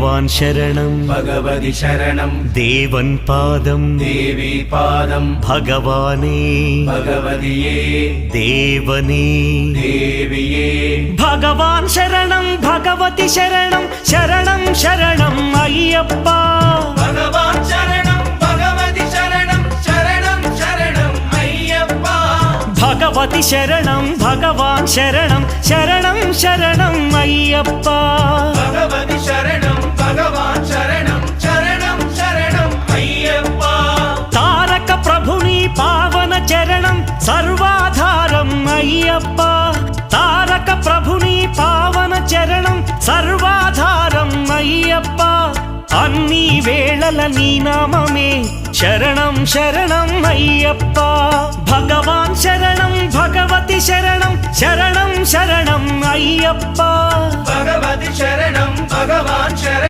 భగవాన్ శరణం భగవతి శరణం దేవన్ పాదం దేవి పాదం భగవానే భగవతియే దేవనే దేవియే భగవాన్ శరణం భగవతి శరణం శరణం శరణం అయ్యప్ప భగవాన్ శరణం భగవతి శరణం శరణం శరణం అయ్యప్ప భగవతి శరణం భగవాన్ శరణం శరణం శరణం అయ్యప్ప భగవతి శరణం భగవాన్ శరణం శరణం శరణం అయ్యప్ప తారక ప్రభుని పావన చరణం సర్వాధారం అయ్యప్ప తారక ప్రభుని పావన చరణం సర్వాధారం అయ్యప్ప అన్ని వేళల నీ నామమే శరణం శరణం అయ్యప్ప భగవాన్ శరణం భగవతి శరణం శరణం శరణం అయ్యప్ప భగవతి శరణం భగవాన్ శరణం